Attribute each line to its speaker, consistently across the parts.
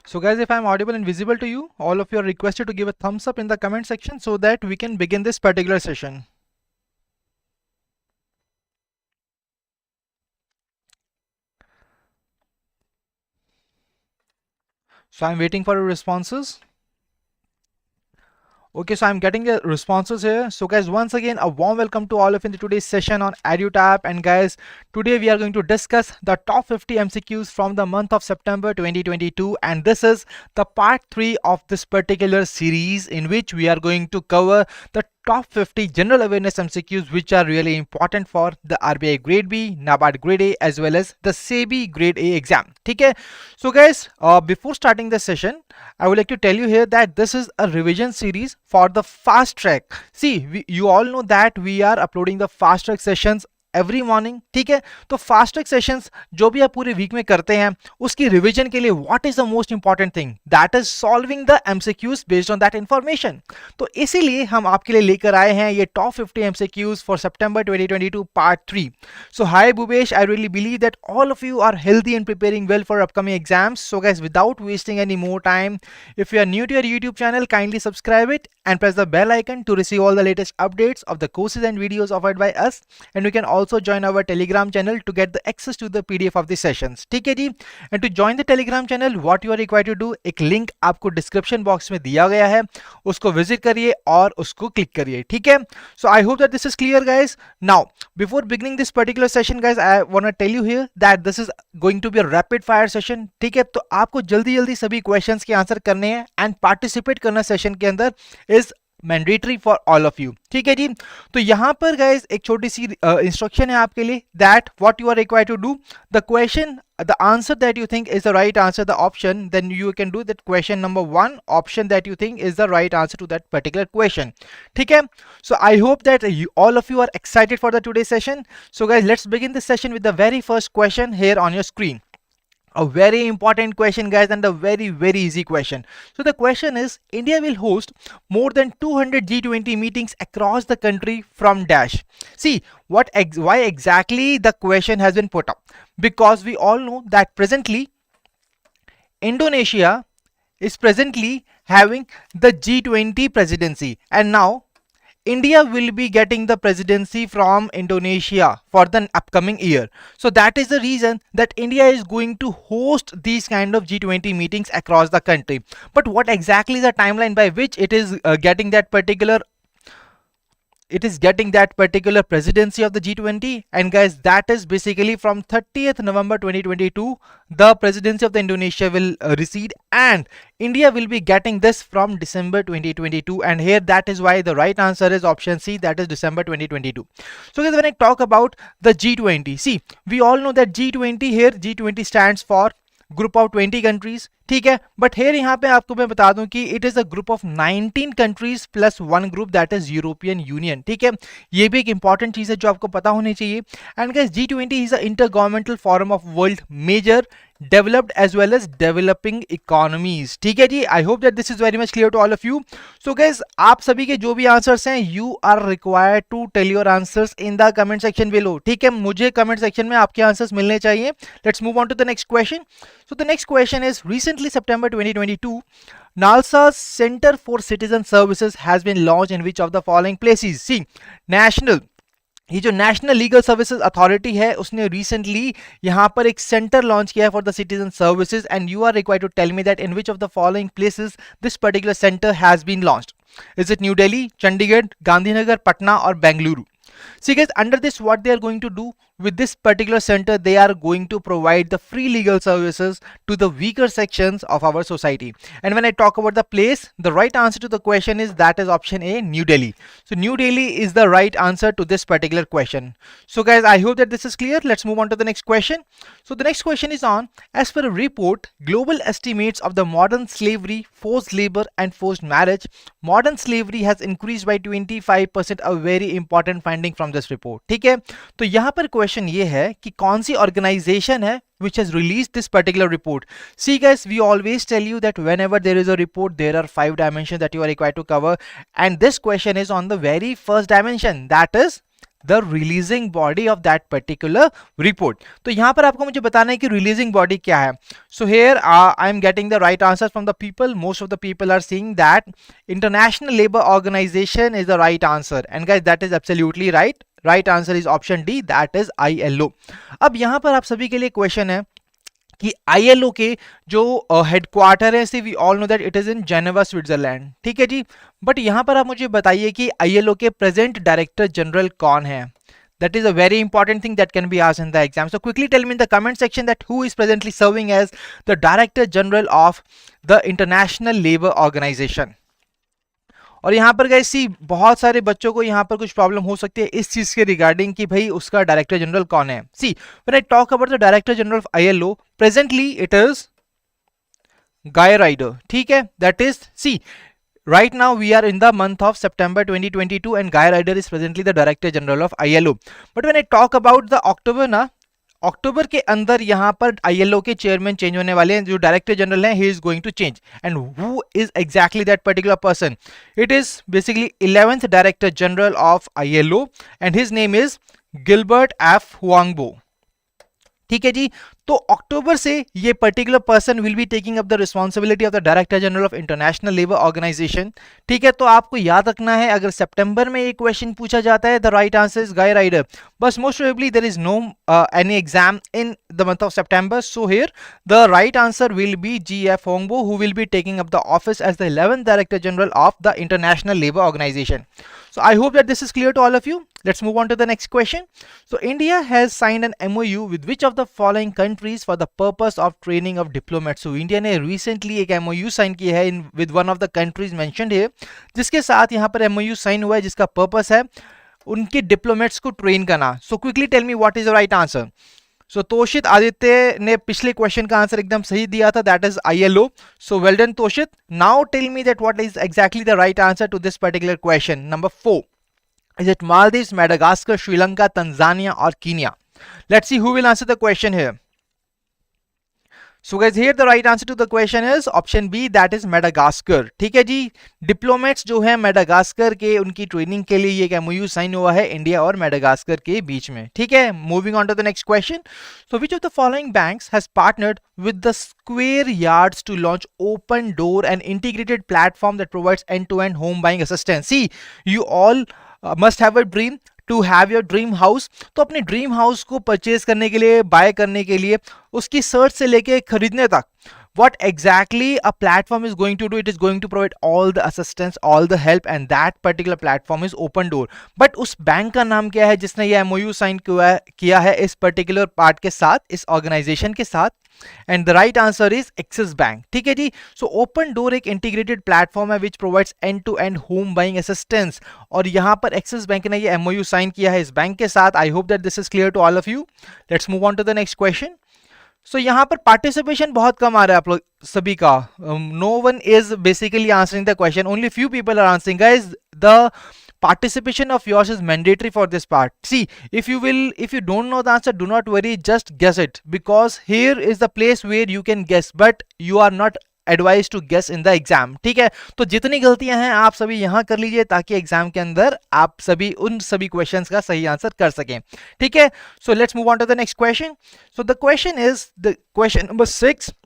Speaker 1: So guys, if I'm audible and visible to you, all of you are requested to give a thumbs up in the comment section so that we can begin this particular session. So I'm waiting for your responses. Okay, so I'm getting the responses here. So guys, once again, a warm welcome to all of you in today's session on EduTap. And guys, today we are going to discuss the top 50 MCQs from the month of September 2022. And this is the part 3 of this particular series in which we are going to cover the top 50 general awareness MCQs which are really important for the RBI Grade B, NABARD Grade A as well as the SEBI Grade A exam. Okay, so guys, before starting the session, I would like to tell you here that this is a revision series for the fast track. See, you all know that we are uploading the fast track sessions every morning, ठीक है। तो fast track sessions जो भी आप पूरे week में करते हैं उसकी रिवीजन के लिए what is the most important thing, that is solving the MCQs based on that information. तो इसीलिए हम आपके लिए लेकर आए हैं ये top 50 MCQs for September 2022 part 3। So hi Bhupesh, I really believe that all of you are healthy and preparing well for upcoming exams. So guys, without wasting any more time, if you are new to your YouTube channel, kindly subscribe it and press the bell icon to receive all the latest updates of the courses and videos offered by us. And you can also join our Telegram channel to get the access to the PDF of the sessions. ठीक है जी। And to join the Telegram channel, what you are required to do, एक link आपको description box में दिया गया है, उसको visit करिए और उसको click करिए, ठीक है। So I hope that this is clear, guys. Now, before beginning this particular session, guys, I want to tell you here that this is going to be a rapid fire session, ठीक है। तो आपको जल्दी जल्दी सभी questions के answer करने हैं एंड पार्टिसिपेट करना सेशन के अंदर is mandatory for all of you, ठीक है जी। तो यहां पर गाइज एक छोटी सी इंस्ट्रक्शन है आपके लिए, that what you are required to do, the question, the answer that you think is the right answer, the option, then you can do that question number 1 option that you think is the right answer to that particular question, ठीक है। So I hope that all of you are excited for the today's session. So guys, let's begin this session with the very first question here on your screen. A very important question, guys, and a very easy question. So the question is, India will host more than 200 G20 meetings across the country from dash. See, why exactly the question has been put up, because we all know that presently Indonesia is presently having the G20 presidency, and now India will be getting the presidency from Indonesia for the upcoming year. So that is the reason that India is going to host these kind of G20 meetings across the country. But what exactly is the timeline by which it is getting that particular presidency of the G20? And guys, that is basically from 30th November 2022 the presidency of the Indonesia will recede, and India will be getting this from December 2022. And here that is why the right answer is option C, that is December 2022. So guys, when I talk about the G20, see, we all know that G20 here, G20 stands for group of 20 countries, ठीक है। But here यहाँ पे आपको मैं बता दूं कि it is a group of 19 countries plus 1 group, that is European union, ठीक है। ये भी एक इंपॉर्टेंट चीज है जो आपको पता होनी चाहिए। And guys, G20 is a intergovernmental forum of world major developed as well as developing economies, ठीक है जी। I hope that this is very much clear to all of you. So guys, आप सभी के जो भी answers हैं, you are required to tell your answers in the comment section below, ठीक है। मुझे comment section में आपके आंसर्स मिलने चाहिए। Let's move on to the next question. So the next question is, recently September 2022 NALSA's Center for Citizen Services has been launched in which of the following places? See, ये जो national legal services authority है उसने recently यहाँ पर एक centre launch किया है for the citizen services, and you are required to tell me that in which of the following places this particular centre has been launched. Is it New Delhi, Chandigarh, Gandhinagar, Patna और Bengaluru? See guys, under this what they are going to do with this particular center, they are going to provide the free legal services to the weaker sections of our society. And when I talk about the place, the right answer to the question is, that is option A, New Delhi. So New Delhi is the right answer to this particular question. So guys, I hope that this is clear. Let's move on to the next question. So the next question is on, as per a report, global estimates of the modern slavery, forced labor and forced marriage, modern slavery has increased by 25%, a very important finding from this report, ठीक है। तो यहाँ पर question ये है कि कौन सी organisation है which has released this particular report. See guys, we always tell you that whenever there is a report, there are 5 dimensions that you are required to cover, and this question is on the very first dimension, that is the releasing body of that particular report. तो यहां पर आपको मुझे बताना है कि releasing body क्या है। So here I am getting the right answer from the people, most of the people are seeing that international labour organisation is the right answer, and guys that is absolutely right. Right answer is option D, that is ILO। अब यहां पर आप सभी के लिए question है कि ILO के जो हेडक्वार्टर है, see we all know that it is in Geneva Switzerland, ठीक है जी। बट यहां पर आप मुझे बताइए कि ILO के प्रेजेंट डायरेक्टर जनरल कौन है। That is a very important thing that can be asked in the exam. So quickly tell me in the comment section that who is presently serving as the Director General of the International Labour Organization. और यहाँ पर guys सी बहुत सारे बच्चों को यहाँ पर कुछ प्रॉब्लम हो सकती है इस चीज के रिगार्डिंग कि भाई उसका डायरेक्टर जनरल कौन है। See when I talk about the director general of ILO, presently it is Guy Ryder, ठीक है। That is see right now we are in the month of September 2022 and Guy Ryder is presently the Director General of ILO. But when I talk about the October ना, अक्टूबर के अंदर यहाँ पर ILO के chairman change होने वाले हैं, जो डायरेक्टर जनरल हैं, he is going to change. And who is exactly that particular person? It is basically 11th Director General of ILO and his name is Gilbert F. Huangbo. ठीक है जी। तो अक्टूबर से ये particular person will be taking up the responsibility of the director general of international labour organisation, ठीक है। तो आपको याद रखना है अगर सितंबर में ये क्वेश्चन पूछा जाता है, the right answer is Guy Ryder, बस most probably there is no any exam in the month of सितंबर, so here the right answer will be GF Houngbo, who will be taking up the office as the 11th director general of the International labour Organization. So I hope that this is clear to all of you. Let's move on to the next question. So India has signed an MOU with which of the following countries for the purpose of training of diplomats? So India ने recently एक MOU sign किया है with one of the countries mentioned here, जिसके साथ यहाँ पर MOU sign हुआ है जिसका purpose है उनके diplomats को train करना. So quickly tell me what is the right answer. So तोशित Aditya ने पिछले क्वेश्चन का आंसर एकदम सही दिया था, that is ILO. So well done Toshit. Now tell me that what is exactly the right answer to this particular question. Number 4, is it Maldives, Madagascar, Sri Lanka, Tanzania और Kenya? Let's see who will answer the question here. So guys, here the right answer to the question is option B, that is Madagascar. ठीक है जी, diplomats जो है Madagascar के उनकी training के लिए ये MOU साइन हुआ है इंडिया और मेडागास्कर के बीच में, ठीक है. Moving on to the next question. So which of the following banks has partnered with the Square Yards to launch Open Door, an integrated platform that provides end-to-end home buying assistance? See, you all must have a dream to have your dream house. तो अपने dream house को purchase करने के लिए, bye करने के लिए, उसकी सर्च से लेके खरीदने तक, what exactly a platform is going to do? It is going to provide all the assistance, all the help, and that particular platform is Open Door. But उस बैंक का नाम क्या है जिसने ये MOU साइन किया है इस पर्टिकुलर पार्ट के साथ, इस ऑर्गेनाइजेशन के साथ? And the right answer is Axis bank, ठीक है जी. सो ओपन डोर एक इंटीग्रेटेड प्लेटफॉर्म है which provides end to end home buying assistance, और यहां पर एक्सिस बैंक ने ये MOU साइन किया है इस बैंक के साथ. I hope that this is clear to all of you. Let's move on to the next question. So यहाँ पर पार्टिसिपेशन बहुत कम आ रहा है आप लोग सभी का. No one is basically answering the question, only few people are answering. Guys, the participation of yours is mandatory for this part. See, if you don't know the answer, do not worry, just guess it, because here is the place where you can guess, but you are not advised to guess in the exam. ठीक है, तो जितनी गलतियां हैं आप सभी यहां कर लीजिए ताकि एग्जाम के अंदर आप सभी उन सभी क्वेश्चंस का सही आंसर कर सकें, ठीक है. So let's move on to the next question. So the question is the question number 6.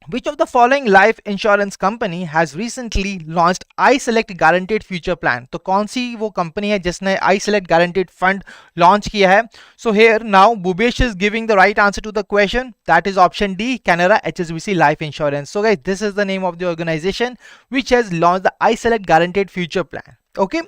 Speaker 1: Which of the following life insurance company has recently launched I-Select Guaranteed Future Plan? तो कौन सी वो company है जिसने I-Select Guaranteed Fund launch किया है? So here now Bhubesh is giving the right answer to the question. That is option D, Canara HSBC Life Insurance. So guys, this is the name of the organization which has launched the I-Select Guaranteed Future Plan. Okay,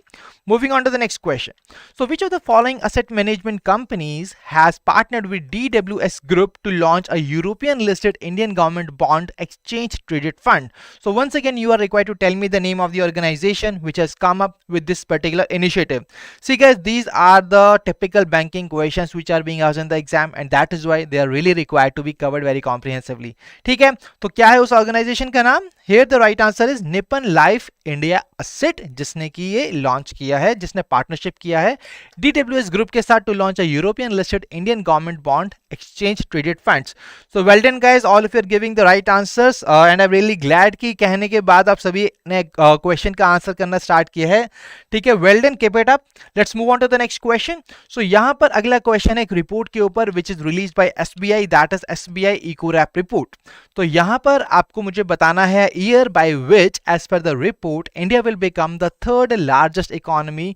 Speaker 1: moving on to the next question. So which of the following asset management companies has partnered with DWS Group to launch a European listed Indian government bond exchange traded fund? So once again you are required to tell me the name of the organization which has come up with this particular initiative. See guys, these are the typical banking questions which are being asked in the exam, and that is why they are really required to be covered very comprehensively. ठीक है, तो क्या है उस organisation का नाम? Here the right answer is Nippon Life India Asset, जिसने की ये लॉन्च किया है, जिसने पार्टनरशिप किया है DWS ग्रुप के साथ to launch a European listed Indian government bond exchange traded funds. So well done guys, all of you are giving the right answers and I am really glad कि कहने के बाद आप सभी ने क्वेश्चन का आंसर करना स्टार्ट किया है। ठीक है, well done, keep it up. Let's move on to the next question. So यहाँ पर अगला क्वेश्चन है एक रिपोर्ट के ऊपर which is release by SBI, that is SBI EcoRap report. तो यहाँ पर आपको मुझे बताना है year by which as per the report India will become the third largest economy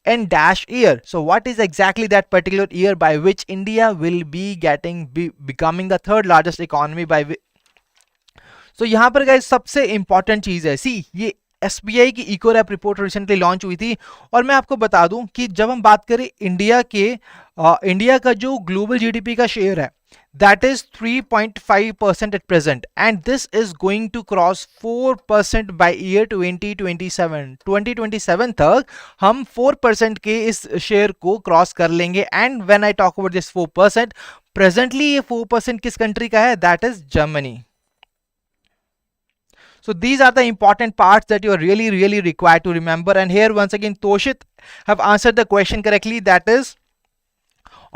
Speaker 1: in dash year. So what is exactly that particular year by which India will be becoming the third largest economy by so यहाँ पर guys सबसे important चीज है, सी ये SBI की EcoRap report recently launch हुई थी और मैं आपको बता दूं कि जब हम बात करें इंडिया का जो ग्लोबल GDP का शेयर है that is 3.5% at present and this is going to cross 4% by year 2027 तक हम 4% के इस शेयर को क्रॉस कर लेंगे। And when I talk about this 4%, presently ये 4% किस कंट्री का है, that is Germany. So these are the important parts that you are really required to remember, and here once again Toshit have answered the question correctly, that is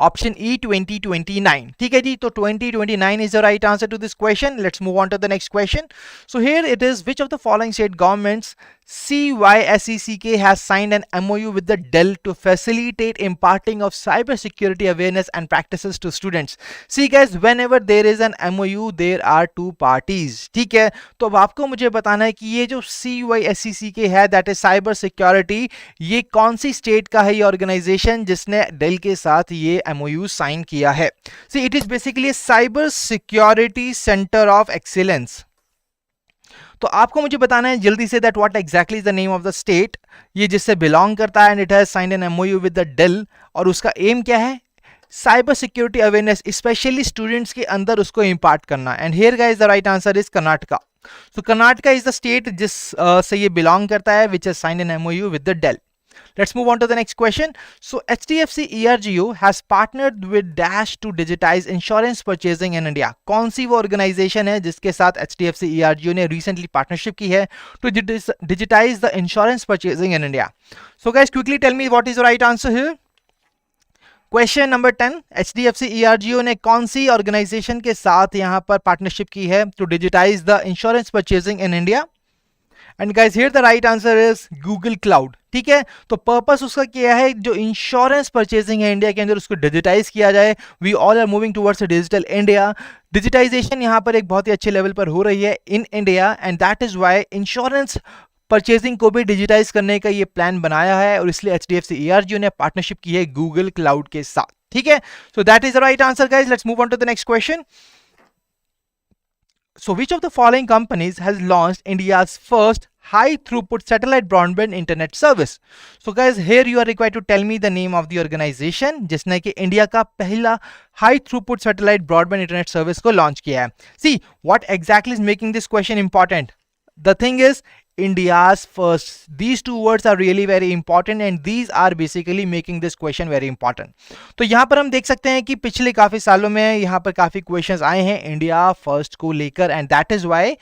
Speaker 1: option E 2029. ठीक है जी, तो 2029 is the right answer to this question. Let's move on to the next question. So here it is, which of the following state governments CYSECK has signed an MOU with the Dell to facilitate imparting of cyber security awareness and practices to students. See guys, whenever there is an MOU there are two parties. ठीक है, तो अब आपको मुझे बताना है कि ये जो CYSECK है that is cyber security, ये कौन सी स्टेट का है ये ऑर्गेनाइजेशन जिसने डेल के साथ ये MOU साइन किया है। See, it is basically a cyber security center of excellence. तो आपको मुझे बताना है जल्दी से that what exactly is the name of the state ये जिससे बिलोंग करता है and it has signed an MOU with the Dell, और उसका एम क्या है, cyber security awareness specially students के अंदर उसको इम्पार्ट करना। And here guys the right answer is Karnataka. So Karnataka is the state जिस से ये बिलोंग करता है which has signed an MOU with the Dell. Let's move on to the next question. So HDFC ERGO has partnered with Dash to digitize insurance purchasing in India. कौन सी वो organization है जिसके साथ HDFC ERGO ने recently partnership की है to digitize the insurance purchasing in India? So guys, quickly tell me what is the right answer here. Question number 10, HDFC ERGO ने कौन सी organization के साथ यहाँ पर partnership की है to digitize the insurance purchasing in India? And guys here the right answer is Google cloud. ठीक है, तो पर्पस उसका क्या है, जो इंश्योरेंस परचेजिंग है इंडिया के अंदर उसको डिजिटाइज किया जाए। We all are moving towards digital India. Digitisation यहाँ पर एक बहुत ही अच्छे लेवल पर हो रही है in India and that is why insurance purchasing को भी डिजिटाइज करने का ये प्लान बनाया है और इसलिए HDFC ERGO ने पार्टनरशिप की है गूगल क्लाउड के साथ। ठीक है, so that is the right answer guys. Let's move on to the next question. So which of the following companies has launched India's first high throughput satellite broadband internet service? So guys, here you are required to tell me the name of the organization जिसने कि India का पहला high throughput satellite broadband internet service को launch किया है. See, what exactly is making this question important? The thing is, India's first. These two words are really very important and these are basically making this question very important. तो यहाँ पर हम देख सकते हैं कि पिछले काफी सालों में यहाँ पर काफी क्वेश्चंस आए हैं इंडिया फर्स्ट को लेकर and that is why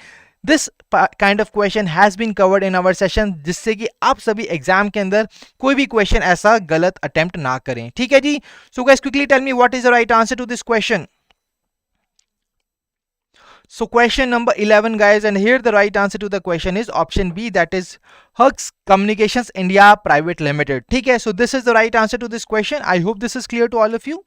Speaker 1: this kind of question has been covered in our session, जिससे कि आप सभी एग्जाम के अंदर कोई भी क्वेश्चन ऐसा गलत अटेम्प्ट ना करें. ठीक है जी. So guys, quickly tell me what is the right answer to this question. So question number 11 guys, and here the right answer to the question is option B, that is Hux Communications India Private Limited. ठीक है, so this is the right answer to this question. I hope this is clear to all of you.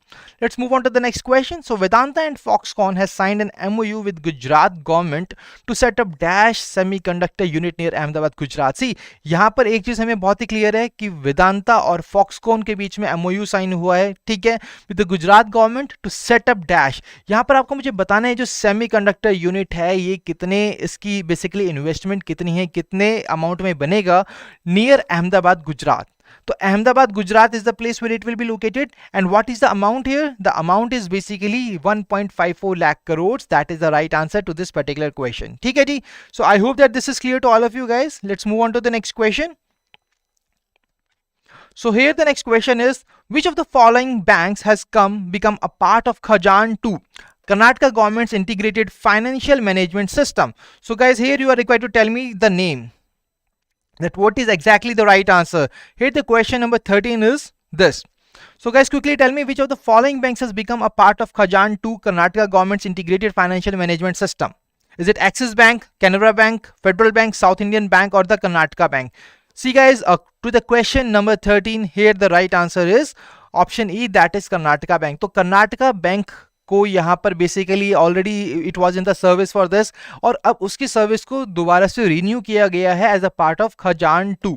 Speaker 1: Let's move on to the next question. So Vedanta and Foxconn has signed an MOU with Gujarat government to set up Dash semiconductor unit near Ahmedabad, Gujarat. See, यहाँ पर एक चीज हमें बहुत ही clear है कि वेदांता और Foxconn के बीच में MOU साइन हुआ है, ठीक है, with the Gujarat government to set up Dash. यहाँ पर आपको मुझे बताना है जो सेमीकंडक्टर यूनिट है ये कितने, इसकी बेसिकली इन्वेस्टमेंट कितनी है, कितने अमाउंट में बनेगा नियर अहमदाबाद गुजरात. तो Ahmedabad Gujarat is the place where it will be located, and what is the amount here? The amount is basically 1.54 lakh crores. That is the right answer to this particular question. ठीक है जी. So I hope that this is clear to all of you guys. Let's move on to the next question. So here the next question is, which of the following banks has become a part of Khajan 2, Karnataka government's integrated financial management system? So guys, here you are required to tell me the name. that what is exactly the right answer. Here the question number 13 is this. So guys, quickly tell me which of the following banks has become a part of Khajan 2 Karnataka government's integrated financial management system. Is it Axis Bank, Canara Bank, Federal Bank, South Indian Bank or the Karnataka Bank? See guys, to the question number 13, here the right answer is option E, that is Karnataka Bank. तो Karnataka Bank को यहाँ पर basically already it was in the service for this, और अब उसकी service को दोबारा से रिन्यू किया गया है एज अ पार्ट ऑफ खजान 2.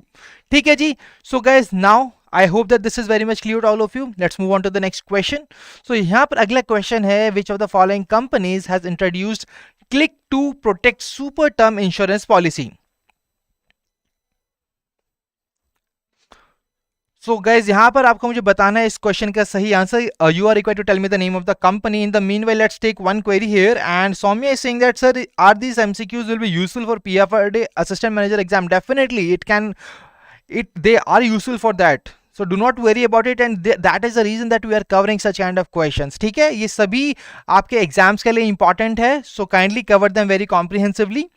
Speaker 1: ठीक है जी. So guys now I hope that this is very much clear to all of you. Let's move on to the next question. So यहाँ पर अगला question है, which of the following companies has introduced Click to Protect Super Term Insurance Policy? So guys, यहाँ पर आपको मुझे बताना है इस क्वेश्चन का सही answer. You are required to tell me the name of the company. In the meanwhile, let's take one query here. And Soumya is saying that, sir, are these MCQs will be useful for PFRD Assistant Manager exam? Definitely, they are useful for that. So do not worry about it, and that is the reason that we are covering such kind of questions. ठीक है, ये सभी आपके exams के लिए important है. So kindly cover them very comprehensively.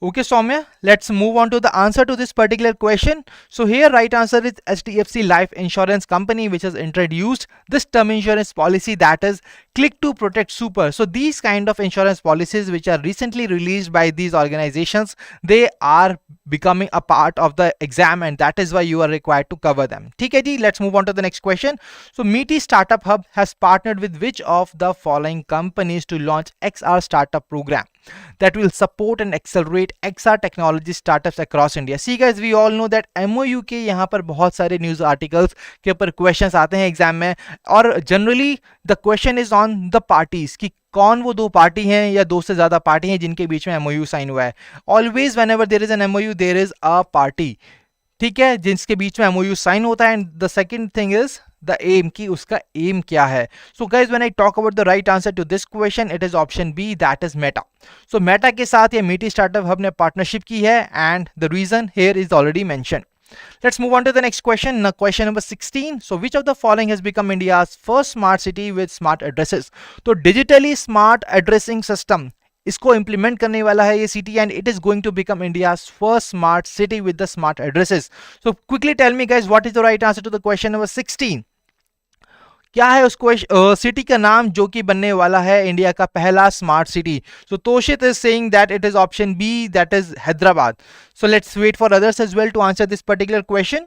Speaker 1: Okay, Soumya, let's move on to the answer to this particular question. So here right answer is HDFC Life Insurance Company, which has introduced this term insurance policy, that is Click to Protect Super. So these kind of insurance policies which are recently released by these organizations, they are becoming a part of the exam, and that is why you are required to cover them. ठीक है जी, let's move on to the next question. So Meaty Startup Hub has partnered with which of the following companies to launch XR Startup program that will support and accelerate XR technology startups across India? See guys, we all know that MOU के यहाँ पर बहुत सारे news articles के ऊपर questions आते हैं exam में, और generally the question is on the parties कि कौन वो दो पार्टी हैं या दो से ज्यादा पार्टी हैं जिनके बीच में MOU साइन हुआ है. Always whenever there is an MOU there is a party, ठीक है, जिसके बीच में MOU साइन होता है. And the second thing is the aim, कि उसका aim क्या है. So guys, when I talk about the right answer to this question, it is option B, that is Meta. So Meta के साथ ये Meaty Startup Hub ने partnership की है, and the reason here is already mentioned. Let's move on to the next question. Now, question number 16. So which of the following has become India's first smart city with smart addresses? तो digitally smart addressing system इसको implement करने वाला है ये city, and it is going to become India's first smart city with the smart addresses. So quickly tell me guys, what is the right answer to the question number 16? क्या है उस city का नाम जो कि बनने वाला है इंडिया का पहला smart city? So Toshit is saying that it is option B, that is Hyderabad. So let's wait for others as well to answer this particular question.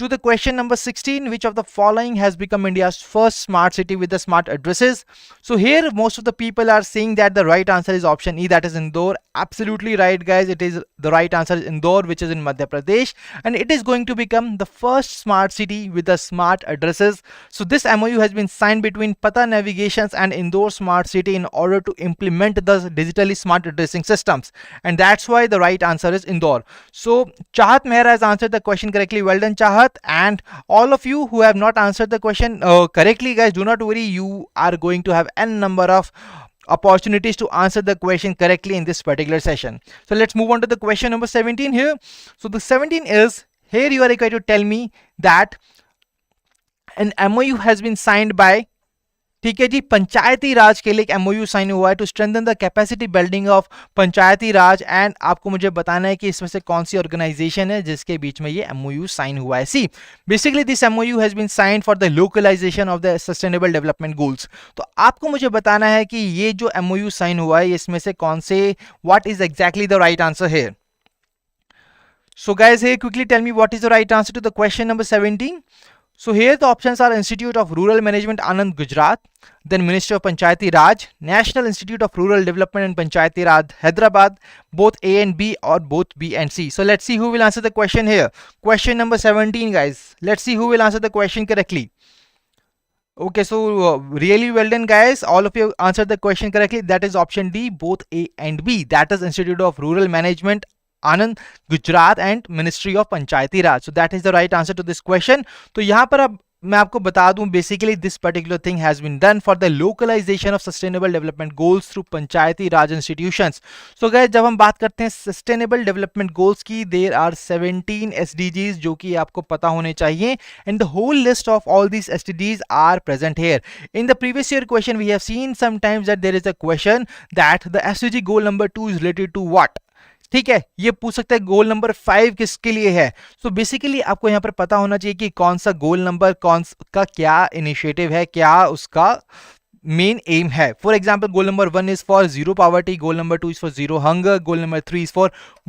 Speaker 1: To the question number 16, which of the following has become India's first smart city with the smart addresses? So here most of the people are saying that the right answer is option E, that is Indore. Absolutely right guys, it is the right answer is Indore, which is in Madhya Pradesh, and it is going to become the first smart city with the smart addresses. So this MOU has been signed between Pata Navigations and Indore Smart City in order to implement the digitally smart addressing systems, and that's why the right answer is Indore. So Chahat Mehra has answered the question correctly. Well done Chahat. And all of you who have not answered the question correctly guys, do not worry, you are going to have n number of opportunities to answer the question correctly in this particular session. So let's move on to the question number 17 here. So the 17 is, here you are required to tell me that an MOU has been signed by, ठीक है जी, पंचायती राज के लिए एक MOU sign हुआ है to strengthen the capacity building of Panchayati Raj, and आपको मुझे बताना है कि इसमें से कौन सी ऑर्गेनाइजेशन है जिसके बीच में ये MOU साइन हुआ है. See basically this MOU has been signed for the localisation of the sustainable development goals. तो आपको मुझे बताना है कि ये जो MOU साइन हुआ है इसमें से कौन से, what is exactly the right answer here. So guys, here quickly tell me what is the right answer to the question number 17. So here the options are Institute of Rural Management Anand Gujarat, then Ministry of Panchayati Raj, National Institute of Rural Development and Panchayati Raj Hyderabad, both A and B or both B and C. So let's see who will answer the question here. Question number 17 guys, let's see who will answer the question correctly. Okay, so really well done guys, all of you answered the question correctly. That is option D, both A and B, that is Institute of Rural Management Anand Gujarat and ministry of Panchayati Raj. So that is the right answer to this question. तो यहाँ पर अब मैं आपको बता दूं, basically this particular thing has been done for the localisation of sustainable development goals through Panchayati Raj institutions. So guys, जब हम बात करते हैं सस्टेनेबल डेवलपमेंट गोल्स की, देयर आर 17 SDGs जो कि आपको पता होने चाहिए, and the whole list of all these SDGs are present here. In the previous year question we have seen sometimes that there is a question that the SDG goal number 2 is related to what. ठीक है, ये पूछ सकते हैं goal number 5 किसके लिए है। So basically आपको यहाँ पर पता होना चाहिए कि कौन सा गोल नंबर कौन का क्या इनिशिएटिव है, क्या उसका main aim है. For example, goal number 1 is for zero poverty, goal number 2 is for zero hunger, goal number 3 is for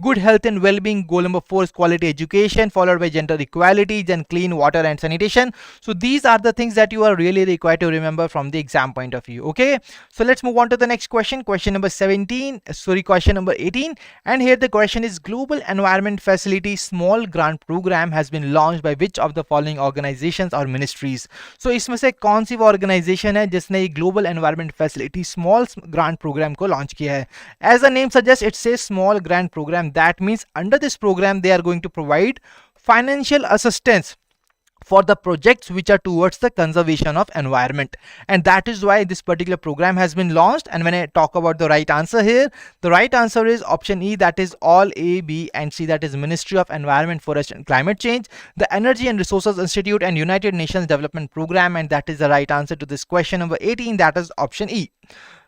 Speaker 1: good health and well-being, goal number 4 is quality education, followed by gender equality, then clean water and sanitation. So these are the things that you are really required to remember from the exam point of view. Okay, so let's move on to the next question. Question number 18, and here the question is, global environment facility small grant program has been launched by which of the following organizations or ministries? So इसमें से कौन सी वो organization है जिसने global environment facility small grant programme को launch किया है? As a name suggest, it say small grant programme. That means under this programme they are going to provide financial assistance for the projects which are towards the conservation of environment, and that is why this particular program has been launched. And when I talk about the right answer here, the right answer is option E, that is all A, B and C, that is Ministry of Environment, Forest and Climate Change, the Energy and Resources Institute and United Nations Development Program, and that is the right answer to this question number 18, that is option E.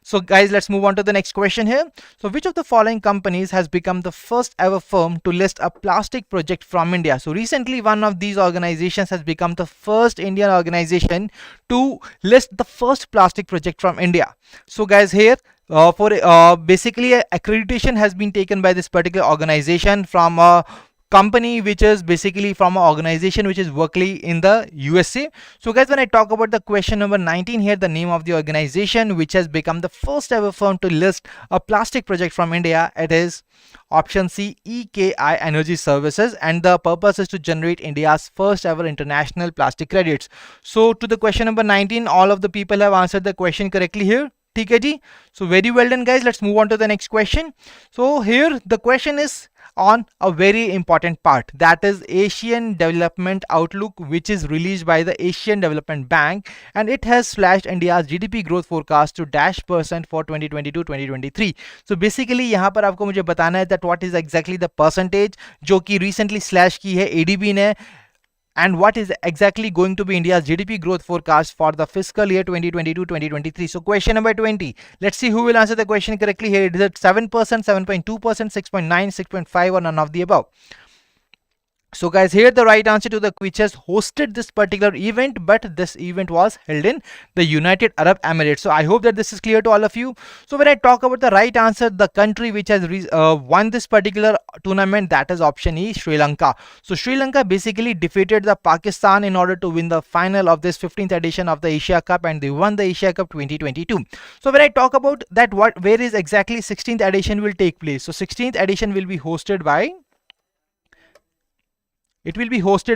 Speaker 1: So guys, let's move on to the next question here. So which of the following companies has become the first ever firm to list a plastic project from India? So recently one of these organizations has become the first Indian organization to list the first plastic project from India. So guys, here basically accreditation has been taken by this particular organization from a company which is basically from an organization which is working in the USA. So guys, when I talk about the question number 19 here, the name of the organization which has become the first ever firm to list a plastic project from India, it is option C, EKI Energy Services, and the purpose is to generate India's first ever international plastic credits. So to the question number 19, all of the people have answered the question correctly here. ठीक है जी, so very well done guys. Let's move on to the next question. So here the question is on a very important part, that is Asian Development Outlook, which is released by the Asian Development Bank, and it has slashed India's GDP growth forecast to -% for 2022-2023. So basically यहाँ पर आपको मुझे बताना है that what is exactly the percentage जो कि recently slash की है ADB ने, and what is exactly going to be India's GDP growth forecast for the fiscal year 2022-2023. So question number 20, let's see who will answer the question correctly here. Is it 7%, 7.2%, 6.9, 6.5 or none of the above? So guys, here the right answer to the which has hosted this particular event, but this event was held in the United Arab Emirates. So I hope that this is clear to all of you. So when I talk about the right answer, the country which has won this particular tournament, that is option E, Sri Lanka. So Sri Lanka basically defeated the Pakistan in order to win the final of this 15th edition of the Asia Cup, and they won the Asia Cup 2022. So when I talk about that, where is exactly 16th edition will take place? So 16th edition will be hosted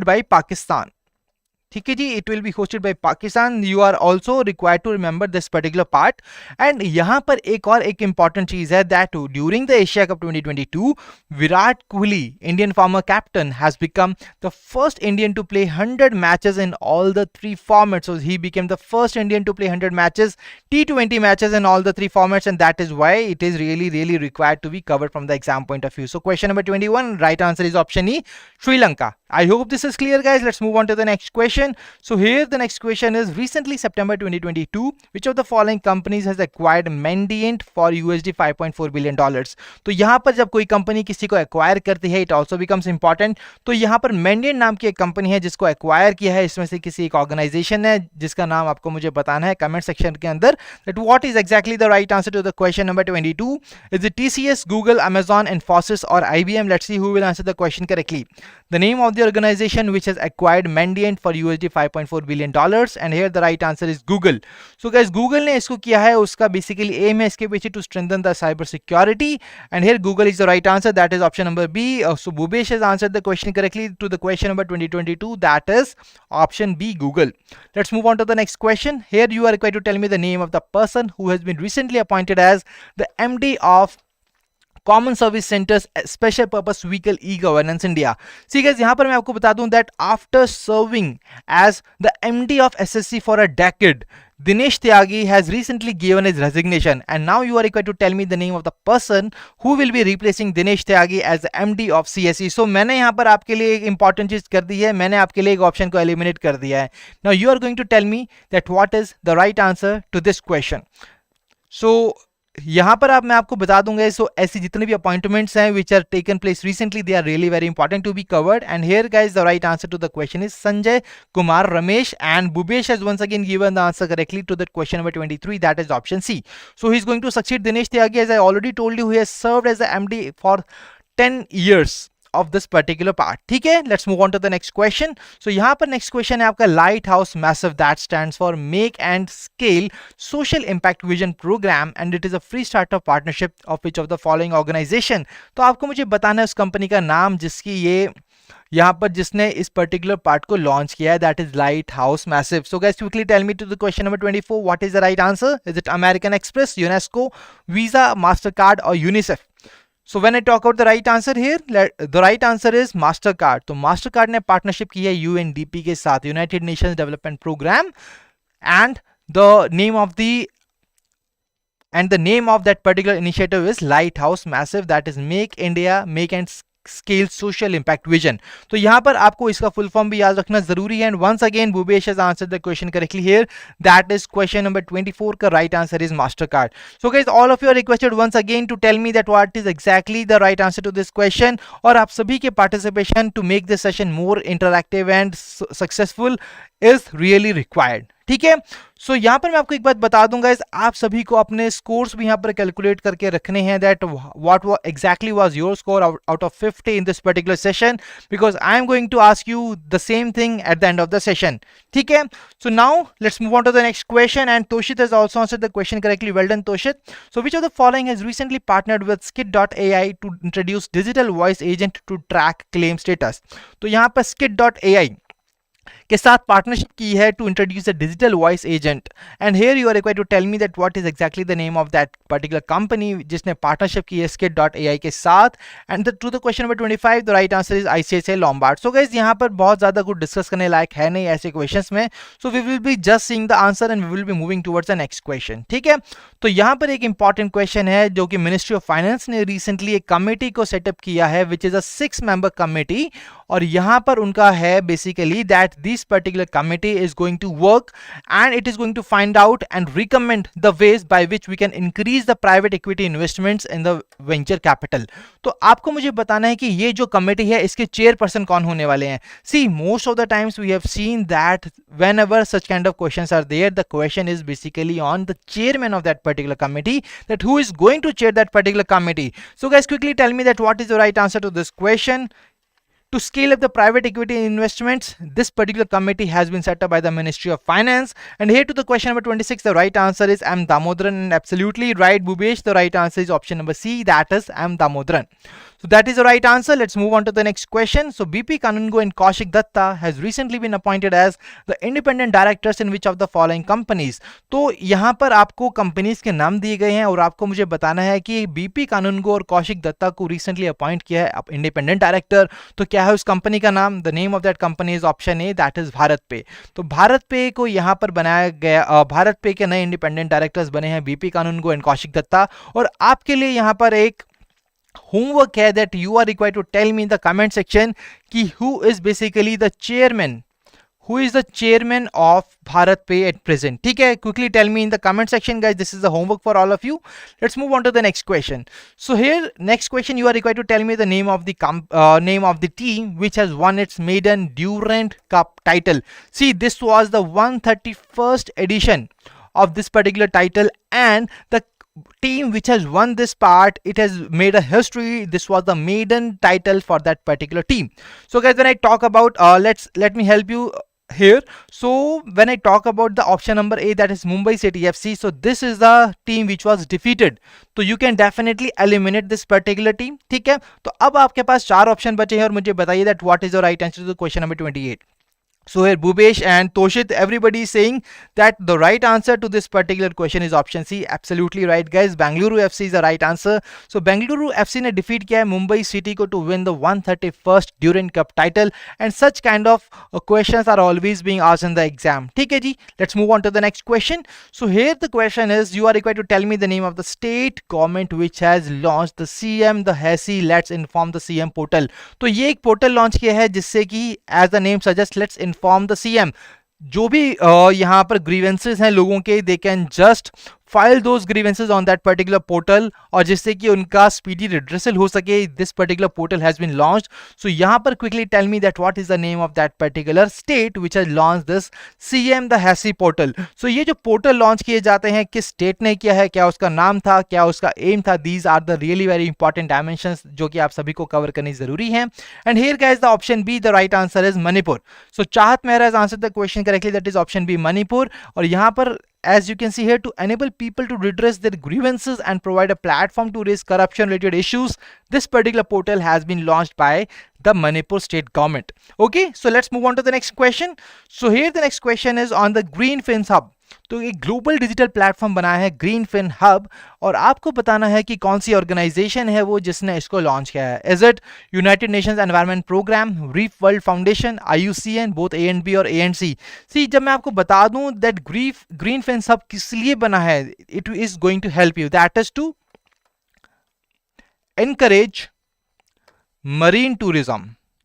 Speaker 1: by Pakistan. ठीक है जी, it will be hosted by Pakistan. You are also required to remember this particular part. And यहाँ पर एक important चीज है that during the Asia Cup 2022, Virat Kohli, Indian former captain, has become the first Indian to play 100 matches in all the 3 formats. So he became the first Indian to play 100 matches, T20 matches in all the 3 formats, and that is why it is really required to be covered from the exam point of view. So question number 21, right answer is option E, Sri Lanka. I hope this is clear guys. Let's move on to the next question. So here the next question is, recently September 2022, which of the following companies has acquired Mandiant for USD 5.4 billion dollars? तो यहाँ पर जब कोई company किसी को acquire करती है, it also becomes important. तो यहाँ पर Mandiant नाम की एक कंपनी है जिसको एक्वायर किया है, इसमें से किसी एक ऑर्गेनाइजेशन है जिसका नाम आपको मुझे बताना है कमेंट सेक्शन के अंदर. That what is exactly the right answer to the question number 22? Is it TCS, Google, Amazon, Infosys or IBM? Let's see who will answer the question correctly. The name of the organization which has acquired Mandiant for USD 5.4 billion dollars, and here the right answer is Google. So guys, Google ने इसको किया है, उसका basically aim है इसके पीछे to strengthen the cyber security, and here Google is the right answer, that is option number B. So Bhubesh has answered the question correctly to the question number 2022, that is option B, Google. Let's move on to the next question. Here you are required to tell me the name of the person who has been recently appointed as the MD of Common Service Centers Special Purpose Vehicle E-Governance India. See guys, यहाँ पर मैं आपको बता दूं that after serving as the MD of SSC for a decade, Dinesh Tyagi has recently given his resignation, and now you are required to tell me the name of the person who will be replacing Dinesh Tyagi as the MD of CSE. So मैंने यहाँ पर आपके लिए एक important चीज कर दी है, मैंने आपके लिए एक option को eliminate कर दिया है. Now you are going to tell me that what is the right answer to this question. So यहाँ पर आप मैं आपको बता दूंगा, सो ऐसी जितने भी अपॉइंटमेंट्स हैं which are taken place recently, they are really very important to be covered. And here guys the right answer to the question is Sanjay Kumar Ramesh, and Bhubesh has once again given the answer correctly to that question number 23, that is option C. So he's going to succeed Dinesh Tyagi. As I already told you, he has served as the MD for 10 years of this particular part. ठीक है, let's move on to the next question. So यहाँ पर next question है आपका Lighthouse Massive, that stands for Make and Scale Social Impact Vision Program, and it is a free startup partnership of which of the following organization. तो आपको मुझे बताना है उस कंपनी का नाम जिसकी ये यहाँ पर जिसने इस पर्टिकुलर पार्ट को लॉन्च किया है, that is light house massive. So guys quickly tell me to the question number 24, what is the right answer? Is it American Express, UNESCO, Visa, Mastercard और UNICEF? So when I talk about the right answer here, the right answer is Mastercard. तो Mastercard ने partnership की है UNDP के साथ, United Nations Development Program, and the name of that particular initiative is Lighthouse Massive, that is Make India, Make and Scale Social Impact Vision. तो यहाँ पर आपको इसका फुल फॉर्म भी याद रखना जरूरी है. And once again Bhubesh has answered the question correctly here. That is question number 24 का right answer is Mastercard. So guys, all of you are requested once again to tell me that what is exactly the right answer to this question. और आप सभी के participation to make this session more interactive and successful is really required. ठीक है, सो यहाँ पर मैं आपको एक बात बता दूंगा, आप सभी को अपने स्कोर्स भी यहाँ पर कैलकुलेट करके रखने हैं, that what exactly was your score out of 50 in this particular session, because I am going to ask you the same thing at the end of the session. ठीक है, so now let's move on to the next question. And Toshit has also answered the question correctly. Well done Toshit. So which of the following has recently partnered with skit.ai to introduce digital voice agent to track claim status? तो यहाँ पर skit.ai के साथ partnership की है to introduce a digital voice agent. And here you are required to tell me that what is exactly the name of that particular company जिसने partnership की है skit.ai के साथ. And to the question number 25, the right answer is ICICI Lombard. So guys यहाँ पर बहुत ज्यादा कुछ डिस्कस करने लायक है नहीं ऐसे क्वेश्चंस में, so we will be just seeing the answer and we will be moving towards the next question. ठीक है, तो यहाँ पर एक इंपॉर्टेंट क्वेश्चन है जो कि मिनिस्ट्री ऑफ फाइनेंस ने रिसेंटली एक कमेटी को सेटअप किया है which is a 6 member committee. और यहाँ पर उनका है basically that this particular committee is going to work and it is going to find out and recommend the ways by which we can increase the private equity investments in the venture capital. तो आपको मुझे बताना है कि ये जो committee है इसके चेयरपर्सन कौन होने वाले हैं. See, most of the times we have seen that whenever such kind of questions are there, the question is basically on the chairman of that particular committee, that who is going to chair that particular committee. So guys, quickly tell me that what is the right answer to this question. To scale up the private equity investments, this particular committee has been set up by the Ministry of Finance. And here to the question number 26, the right answer is M. Damodaran. And absolutely right, Bhubesh, the right answer is option number C, that is M. Damodaran. So that is the right answer. Let's move on to the next question. So BP Kanungo and Kaushik Datta has recently been appointed as the independent directors in which of the following companies? तो यहाँ पर आपको companies के नाम दिए गए हैं और आपको मुझे बताना है कि बीपी कानूनगो और कौशिक दत्ता को रिसेंटली अपॉइंट किया है इंडिपेंडेंट डायरेक्टर. तो क्या है उस कंपनी का नाम? The name of that company is option A, that is Bharat पे. तो भारत पे को यहाँ पर बनाया गया, भारत पे के नए इंडिपेंडेंट डायरेक्टर्स बने हैं बीपी कानूनगो एंड कौशिक दत्ता. और आपके लिए यहाँ पर एक homework है that you are required to tell me in the comment section कि who is basically the chairman, who is the chairman of Bharat Pay at present. ठीक है, quickly tell me in the comment section guys. This is the homework for all of you. Let's move on to the next question. So here next question you are required to tell me the name of the name of the team which has won its maiden Durand Cup title. See, this was the 131st edition of this particular title, and the team which has won this part, it has made a history. This was the maiden title for that particular team. So guys, when I talk about let me help you here. So when I talk about the option number A, that is Mumbai City FC, so this is the team which was defeated. So you can definitely eliminate this particular team. ठीक है, तो अब आपके पास 4 option बचे हैं और मुझे बताइए that what is the right answer to the question number 28. So here Bhubesh and Toshit, everybody is saying that the right answer to this particular question is option C. Absolutely right guys, Bengaluru FC is the right answer. So Bengaluru FC ने defeat किया है Mumbai City को to win the 131st Durand Cup title, and such kind of questions are always being asked in the exam. ठीक है जी, let's move on to the next question. So here the question is, you are required to tell me the name of the state government which has launched the CM the HESI Let's Inform the CM portal. तो ये एक portal launch किया है जिससे कि as the name suggests, let's inform the CM. जो भी यहाँ पर ग्रीवेंसेस हैं लोगों के, they can just file those grievances on that particular portal, और जिससे कि उनका स्पीडी रिड्रेसल हो सके. This particular portal has been launched. So यहाँ पर quickly tell me that what is the name of that particular state which has launch this CM the हैसी portal. So ये जो पोर्टल लॉन्च किए जाते हैं, किस स्टेट ने किया है, क्या उसका नाम था, क्या उसका एम था, these are the really very important dimensions जो कि आप सभी को कवर करनी जरूरी है. And here guys the option B the right answer is Manipur. So Chahat Mehra has answered the question correctly, that is option B Manipur. और यहाँ पर as you can see here, to enable people to redress their grievances and provide a platform to raise corruption related issues, this particular portal has been launched by the Manipur state government. Okay, so let's move on to the next question. So here the next question is on the Green Fins Hub. तो एक global digital platform बनाया है green fin hub, और आपको बताना है कि कौन सी ऑर्गेनाइजेशन है वो जिसने इसको लॉन्च किया है. Is it United Nations Environment Programme, Reef World Foundation, IUCN, both A&B और A&C. सी जब मैं आपको बता दूं दैट ग्रीन फिन हब किस लिए बना है, it is going to help you, that is to encourage marine tourism.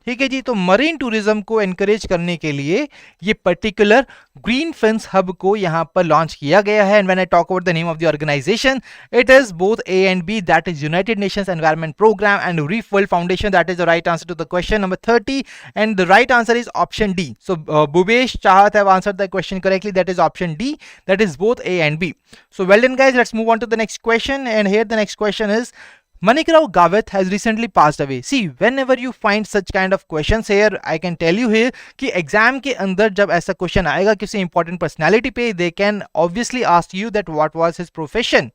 Speaker 1: ठीक है जी, तो मरीन टूरिज्म को एनकरेज करने के लिए ये पर्टिकुलर ग्रीन फिन्स हब को यहां पर लॉन्च किया गया है. And when I talk about the name of the organisation, it is both A&B, that is United Nations Environment Programme, and Reef World Foundation, that is the right answer to the question number 30. And the right answer is option D. So Bhubesh Chahat have answered the question correctly, that is option D, that is both A&B. So well done guys, let's move on to the next question. And here the next question is, Manikrao Gavit has recently passed away. See, whenever you find such kind of questions here, I can tell you here कि exam के अंदर जब ऐसा question आएगा किसी important personality पे, they can obviously ask you that what was his profession.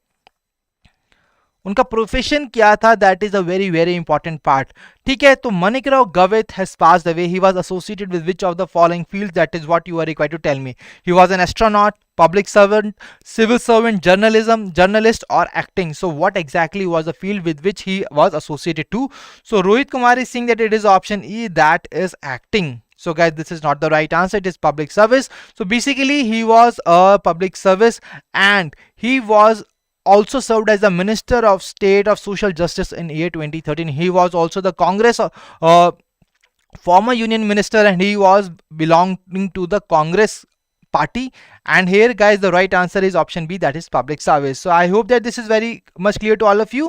Speaker 1: उनका profession क्या था, that is a very very important part. ठीक है, तो Manikrao Gavit has passed away. He was associated with which of the following fields, that is what you are required to tell me. He was an astronaut, public servant, civil servant, journalism, journalist or acting. So what exactly was the field with which he was associated to? So Rohit Kumar is saying that it is option E, that is acting. So guys, this is not the right answer, it is public service. So basically he was a public service, and he was also served as the Minister of State of Social Justice in year 2013. He was also the Congress former Union Minister, and he was belonging to the Congress party. And here guys, the right answer is option B, that is public service. So I hope that this is very much clear to all of you.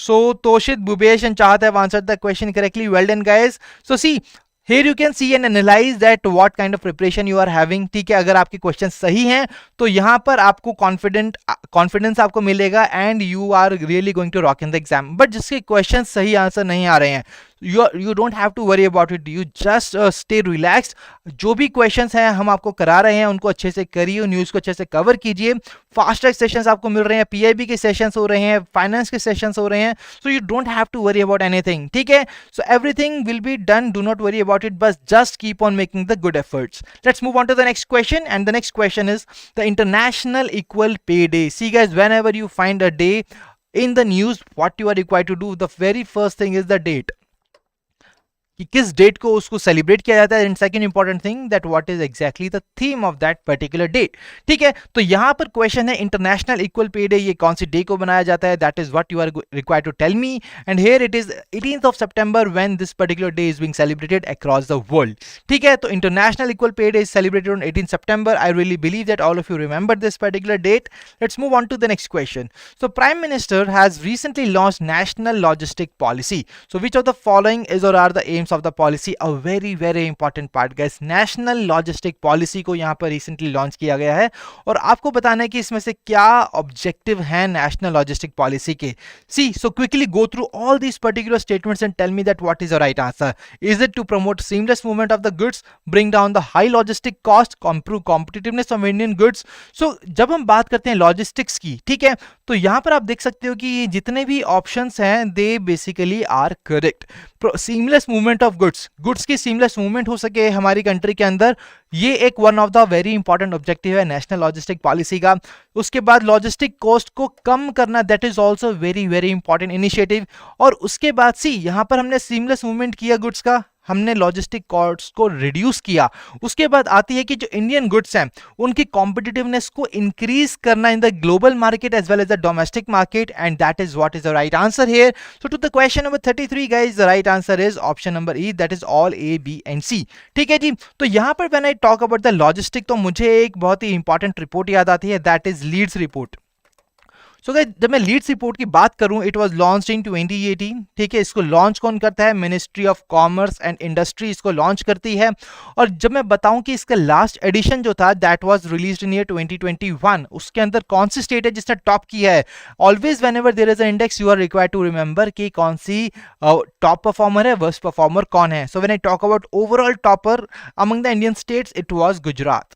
Speaker 1: So Toshit, Bhubesh and Chahat have answered the question correctly. Well done guys. So see, here you can see and analyze that what kind of preparation you are having. ठीक है, अगर आपके question सही हैं तो यहाँ पर आपको कॉन्फिडेंस आपको मिलेगा, and you are really going to rock in the exam. But जिसके क्वेश्चन सही आंसर नहीं आ रहे हैं, you don't have to worry about it. You just stay relaxed. जो भी क्वेश्चंस हैं हम आपको करा रहे हैं, उनको अच्छे से करिए, न्यूज़ को अच्छे से कवर कीजिए. फास्ट ट्रैक सेशंस आपको मिल रहे हैं, PIB के सेशंस हो रहे हैं, फाइनेंस के सेशंस हो रहे हैं. So you don't have to worry about anything. ठीक है, so everything will be done, do not worry about it, बस just keep on making the good efforts. Let's move on to the next question. And the next question is the international equal pay day. See guys, whenever you find a day in the news, what you are required to do, the very first thing is the date, कि किस date को उसको celebrate किया जाता है. And second important thing, that what is exactly the theme of that particular date. ठीक है, तो यहां पर क्वेश्चन है इंटरनेशनल इक्वल पे डे, ये कौन सी डे को बनाया जाता है, that is what you are required to tell me. And here it is 18th of September when this particular day is being celebrated across the world. ठीक है, तो international equal pay day is celebrated on 18th September. I really believe that all of you remember this particular date. Let's move on to the next question. So prime minister has recently launched national logistic policy. So which of the following is और are the aims of the policy? Very very important part guys, national logistic policy को यहां पर recently launch किया गया है, और आपको बताना है कि इसमें से क्या ऑब्जेक्टिव है नेशनल लॉजिस्टिक पॉलिसी के. See, so quickly go through all these particular statements and tell me that what is the right answer. Is it to promote seamless movement of the goods, bring down the high logistic cost, improve competitiveness of Indian goods? So जब हम बात करते हैं logistics की, ठीक है, तो यहां पर आप देख सकते हो कि जितने भी ऑप्शंस हैं they basically are correct. Seamless movement of goods की सीमलेस मूवमेंट हो सके हमारी कंट्री के अंदर, ये एक one of the very important objective है नेशनल लॉजिस्टिक पॉलिसी का. उसके बाद लॉजिस्टिक कॉस्ट को कम करना, that is also very very important initiative. और उसके बाद सी, यहां पर हमने सीमलेस मूवमेंट किया गुड्स का, हमने लॉजिस्टिक कॉस्ट को रिड्यूस किया. उसके बाद आती है कि जो इंडियन गुड्स हैं उनकी कॉम्पिटिटिवनेस को इंक्रीज करना in the global market as well as the domestic market, and that is what is the right answer here. So to the question number 33 guys, the right answer is option number E, that is all A, B and C. ठीक है जी, तो यहां पर when I talk about the logistic, तो मुझे एक बहुत ही important report याद आती है, that is Leeds report. So guys जब मैं लीड्स रिपोर्ट की बात करूं, इट वाज लॉन्च्ड इन 2018, ठीक है। इसको लॉन्च कौन करता है? Ministry of commerce and industry इसको लॉन्च करती है। और जब मैं बताऊं कि इसका लास्ट एडिशन जो था that was released in year 2021, उसके अंदर कौन सी स्टेट है जिसने टॉप किया है? Always whenever there is a index you are required to remember कि कौन सी टॉप परफॉर्मर है, वर्स्ट परफॉर्मर कौन है। So when I talk about overall topper among the Indian states, it was Gujarat.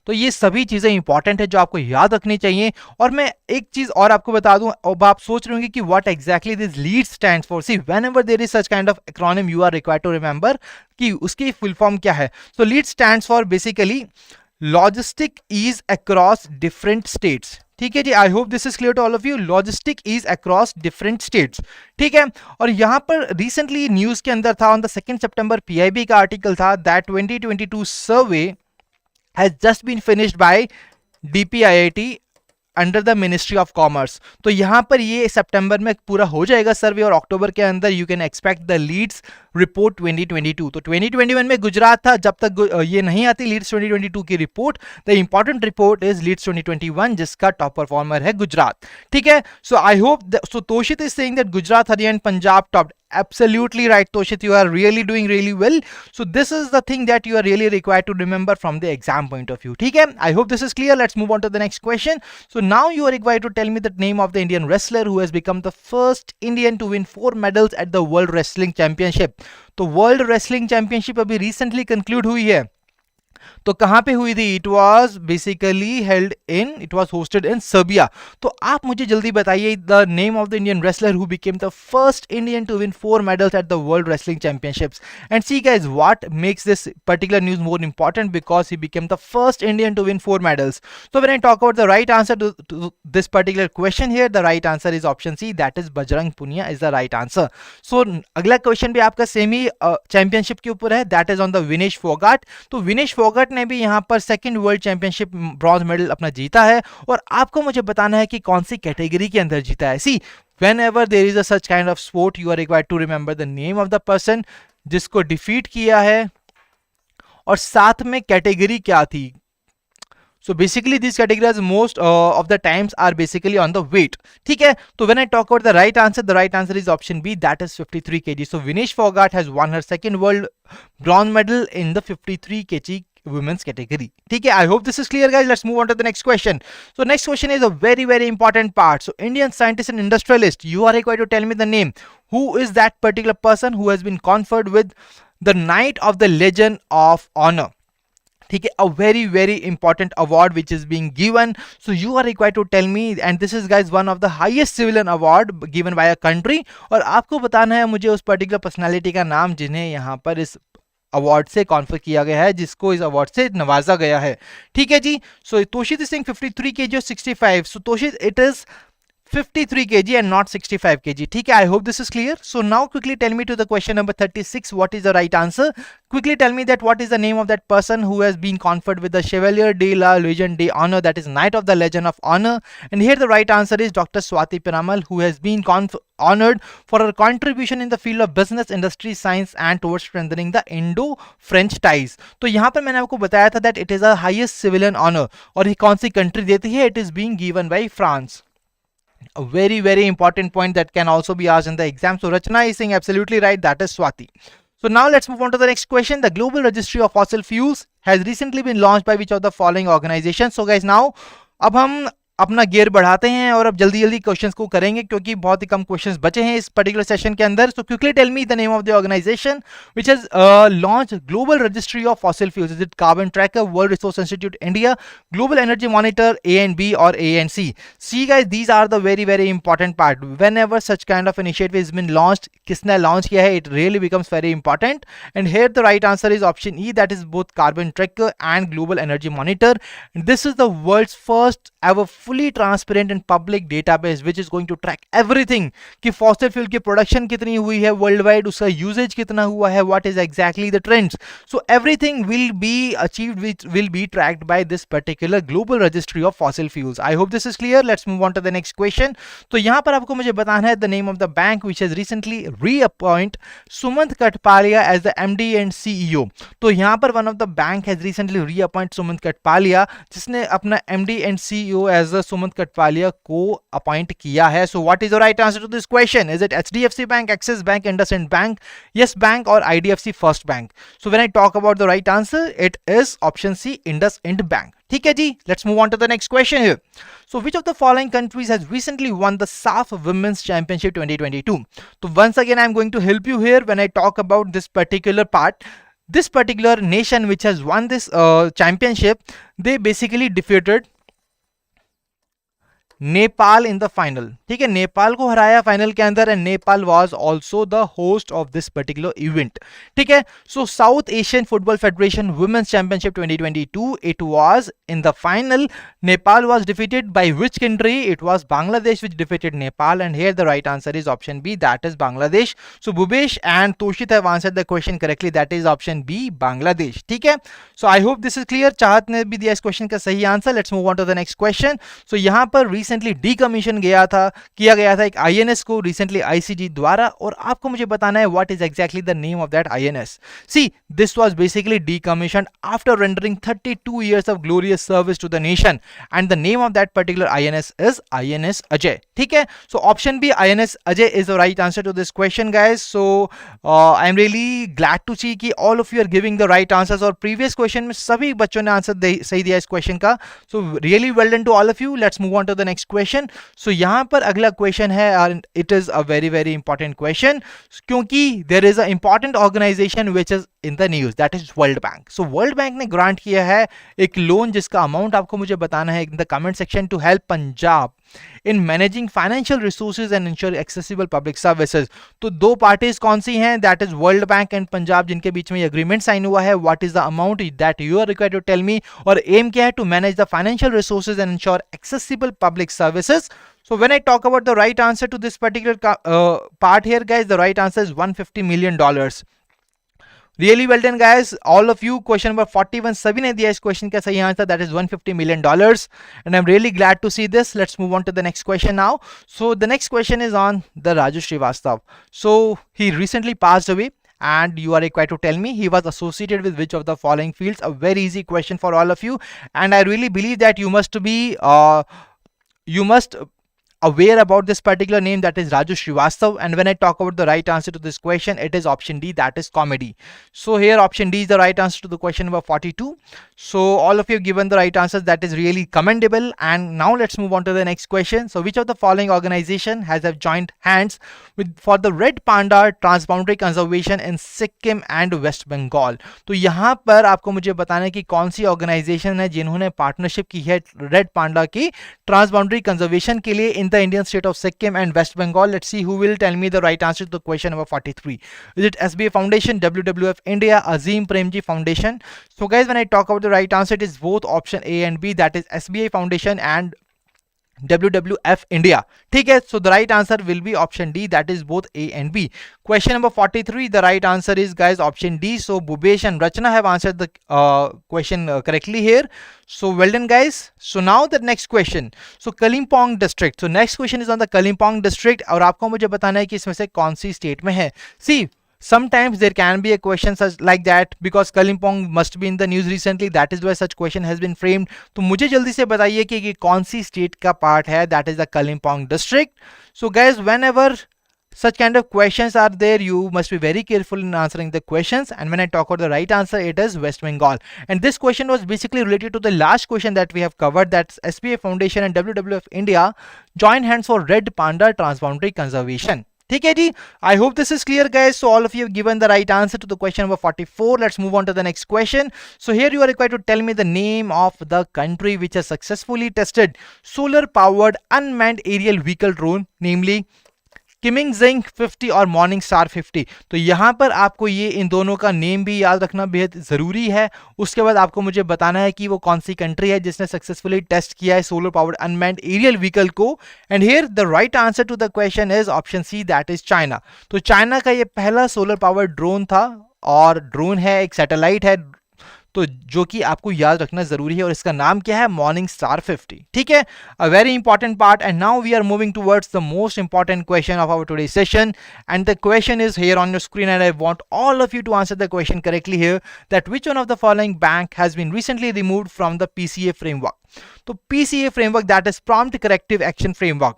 Speaker 1: तो ये सभी चीजें इंपॉर्टेंट है जो आपको याद रखनी चाहिए। और मैं एक चीज और आपको बता दूं, अब आप सोच रहे होंगे कि what exactly this LEAD stands for. See whenever there is such kind of acronym you are required to remember कि उसकी फुल फॉर्म क्या है। So LEAD stands for basically logistic ease across different states, ठीक है जी। I hope this is clear to all of you. Logistic is across different states, ठीक है। और यहां पर रिसेंटली न्यूज के अंदर था, ऑन द 2 सितंबर पीआईबी का आर्टिकल था that 2022 survey has just been finished by DPIIT under the ministry of commerce. तो यहां पर ये सितंबर में पूरा हो जाएगा सर्वे और अक्टूबर के अंदर you can expect the leads report 2022। तो 2021 में गुजरात था, जब तक ये नहीं आती लीड्स 2022 की report, the important report is LEADS 2021 जिसका टॉप परफॉर्मर है गुजरात, ठीक है। So I hope so Toshit is saying that Gujarat, Haryana and Punjab top. Absolutely right, Toshit, you are really doing really well. So this is the thing that you are really required to remember from the exam point of view, ठीक है। I hope this is clear. Let's move on to the next question. So now you are required to tell me the name of the Indian wrestler who has become the first Indian to win 4 medals at the World Wrestling Championship. तो World Wrestling Championship अभी recently conclude हुई है, तो कहां पे हुई थी? It was basically held in, it was hosted in Serbia. तो आप मुझे जल्दी बताइए the name of the Indian wrestler who became the first Indian to win 4 medals at the world wrestling championships. And see guys what makes this particular news more important, because he became the first Indian to win 4 medals. So when I talk about the right answer to this particular question here, the right answer is option C, that is Bajrang Punia is the right answer. So अगला question भी आपका same ही championship के ऊपर है, that is on the Vinesh Phogat. तो विनेश फोगाट ने भी यहाँ पर second world championship bronze medal अपना जीता है, और आपको मुझे बताना है कि कौन सी कैटेगरी के अंदर जीता है। सी whenever there is a such kind of sport, you are required to remember the name of the person जिसको डिफीट किया है और साथ में कैटेगरी क्या थी। So basically these categories most of the times are basically on the weight, ठीक है। तो when I talk about the right answer is option B, that is 53 kg. So Vinesh Phogat has won her second world bronze medal in the 53 kg women's category, ठीक है। I hope this is clear guys. Let's move on to the next question. So next question is a very very important part. So Indian scientist and industrialist, you are required to tell me the name. Who is that particular person who has been conferred with the Knight of the Legion of Honor, ठीक है, a very very important award which is being given. So you are required to tell me, and this is guys one of the highest civilian award given by a country, और आपको बताना है मुझे उस particular personality का नाम जिन्हें यहाँ पर इस अवार्ड से कॉन्फर किया गया है, जिसको इस अवार्ड से नवाजा गया है, ठीक है जी। सो तोशित इज सेइंग 53 kg और 65। सो तोशित it is 53 kg and not 65 kg, ठीक है। I hope this is clear. So now quickly tell me to the question number 36, what is the right answer? Quickly tell me that what is the name of that person who has been conferred with the Chevalier de la Légion d'Honneur, that is Knight of the Legion of Honor. And here the right answer is Dr. Swati Piramal, who has been honored for her contribution in the field of business, industry, science and towards strengthening the Indo-French ties. तो यहाँ पर मैंने आपको बताया था that it is a highest civilian honor, और ये कौन सी कंट्री देती है? It is being given by France. A very very important point that can also be asked in the exam. So Rachna is saying absolutely right, that is Swati. So now let's move on to the next question. The Global Registry of Fossil Fuels has recently been launched by which of the following organizations? So guys, now अब हम अपना gear बढ़ाते हैं और अब जल्दी जल्दी questions को करेंगे क्योंकि बहुत ही कम क्वेश्चंस बचे हैं इस पर्टिकुलर सेशन के अंदर। So quickly tell me the name of the organisation which has launch global registry of fossil fuels. Is it Carbon Tracker, World Resource Institute India, Global Energy Monitor, ANB और ANC? See guys, these are the very very important part. Whenever such kind of initiative is been launched, किसने launch किया है, it really becomes very important. And here the right answer is option E, that is both Carbon Tracker and Global Energy Monitor. This is the world's first ever fully transparent and public database which is going to track everything कि fossil fuel की production कितनी हुई है world wide, उसका usage कितना हुआ है, what is exactly the trends. So everything will be achieved which will be tracked by this particular global registry of fossil fuels. I hope this is clear. Let's move on to the next question. तो यहां पर आपको मुझे बताना है the name of the bank which has recently reappoint Sumant Katpalia as the MD and CEO। तो यहां पर one of the bank has recently reappoint Sumant Katpalia, जिसने अपना MD and CEO as Sumant Katwalia को अपॉइंट किया है? So what is the right answer to this question? Is it HDFC bank, Axis bank, IndusInd bank, yes bank और IDFC first bank? So when I talk about the right answer, it is option C, IndusInd bank. ठीक है जी, let's move on to the next question here. So which of the following countries has recently won the SAF Women's Championship 2022? So once again I am going to help you here when I talk about this particular part. This particular nation which has won this championship, they basically defeated Nepal in the final. ठीक है, नेपाल को हराया final के अंदर and Nepal was also the host of this particular event. ठीक है, so South Asian football federation women's championship 2022, it was in the final. Nepal was defeated by which country? It was Bangladesh which defeated Nepal and here the right answer is option B, that is Bangladesh. So Bhupesh and Toshit have answered the question correctly, that is option B, Bangladesh. ठीक है, so I hope this is clear. Chahat ने भी दिया इस question का सही answer. Let's move on to the next question. So यहां पर रिसेंटली डीकमीशन किया गया था एक आईएनएस को रिसेंटली आईसीजी द्वारा, और आपको मुझे बताना है what is exactly the name of that INS. See, this was basically decommissioned after rendering 32 years of glorious service to the nation, and the name of that particular INS is INS Ajay. ठीक है, so option B, INS Ajay is the right answer to this question, guys. So I am really glad to see कि all of you are giving the right answers, और previous question में सभी बच्चों ने answer सही दिया इस question का. So really well done to all of you. Let's move on to the next question. So यहाँ पर अगला क्वेश्चन है, and it is a very very important question, क्योंकि there is a important organization which is in the news, that is World Bank. So World Bank ने grant किया है एक loan जिसका अमाउंट आपको मुझे बताना है in the comment section to help Punjab in managing financial resources and ensure accessible public services. तो दो पार्टीज कौन सी हैं? That is World Bank and Punjab, जिनके बीच में ये agreement साइन हुआ है. What is the amount that you are required to tell me? और aim क्या है? To manage the financial resources and ensure accessible public services. So when I talk about the right answer to this particular part here, guys, the right answer is $150 million. Really well done, guys, all of you. Question number 41 सभी ने दिया इस question का सही answer, that is $150 million, and I'm really glad to see this. Let's move on to the next question now. So the next question is on the Raju Srivastava. So he recently passed away, and you are required to tell me he was associated with which of the following fields. A very easy question for all of you, and I really believe that you must be aware about this particular name, that is Raju Srivastava. And when I talk about the right answer to this question, it is option D, that is comedy. So here option D is the right answer to the question number 42. So all of you have given the right answers, that is really commendable. And now let's move on to the next question. So which of the following organization have joined hands for the Red Panda Transpoundary conservation in Sikkim and West Bengal? तो यहाँ पर आपको मुझे बताना है कि कौन सी organisation है जिन्होंने पार्टनरशिप की है रेड पांडा की ट्रांसबाउंड्री कंजर्वेशन के लिए in the Indian state of Sikkim and West Bengal. Let's see who will tell me the right answer to the question number 43. Is it SBI Foundation, WWF India, Azim Premji Foundation? So guys, when I talk about the right answer, it is both option A and B, that is SBI Foundation and WWF India. ठीक है, so the right answer will be option D, that is both A and B. Question number 43, the right answer is, guys, option D. So Bhubesh and Rachna have answered the question correctly here. So well done, guys. So now the next question. So Kalimpong district. So next question is on the Kalimpong district, और आपको मुझे बताना है कि इसमें से कौन सी state में है. See, sometimes there can be a question such like that because Kalimpong must be in the news recently, that is why such question has been framed. तो मुझे जल्दी से बताइए कि कौन सी स्टेट का पार्ट है, that is the Kalimpong district. So guys, whenever such kind of questions are there, you must be very careful in answering the questions, and when I talk about the right answer, it is West Bengal. And this question was basically related to the last question that we have covered, that's SBI Foundation and WWF India join hands for Red Panda Transboundary Conservation. ठीक है जी, I hope this is clear, guys. So all of you have given the right answer to the question number 44. Let's move on to the next question. So here you are required to tell me the name of the country which has successfully tested solar powered unmanned aerial vehicle drone, namely Qimingxing 50 और morning star 50. तो यहाँ पर आपको ये इन दोनों का name भी याद रखना बेहद ज़रूरी है. उसके बाद आपको मुझे बताना है कि वो कौन सी कंट्री है जिसने सक्सेसफुली टेस्ट किया है solar powered unmanned aerial vehicle को. And here the right answer to the question is option C, that is China. तो चाइना का ये पहला सोलर पावर्ड ड्रोन था, और ड्रोन है, एक सैटेलाइट है. तो जो कि आपको याद रखना जरूरी है, और इसका नाम क्या है, मॉर्निंग स्टार 50। ठीक है, a very important part. And now we are moving towards the most important question of our today session, and the question is here on your screen, and I want all of you to answer the question correctly here, that which one of the following bank has been recently removed from the PCA framework. तो PCA framework, that is prompt corrective action framework.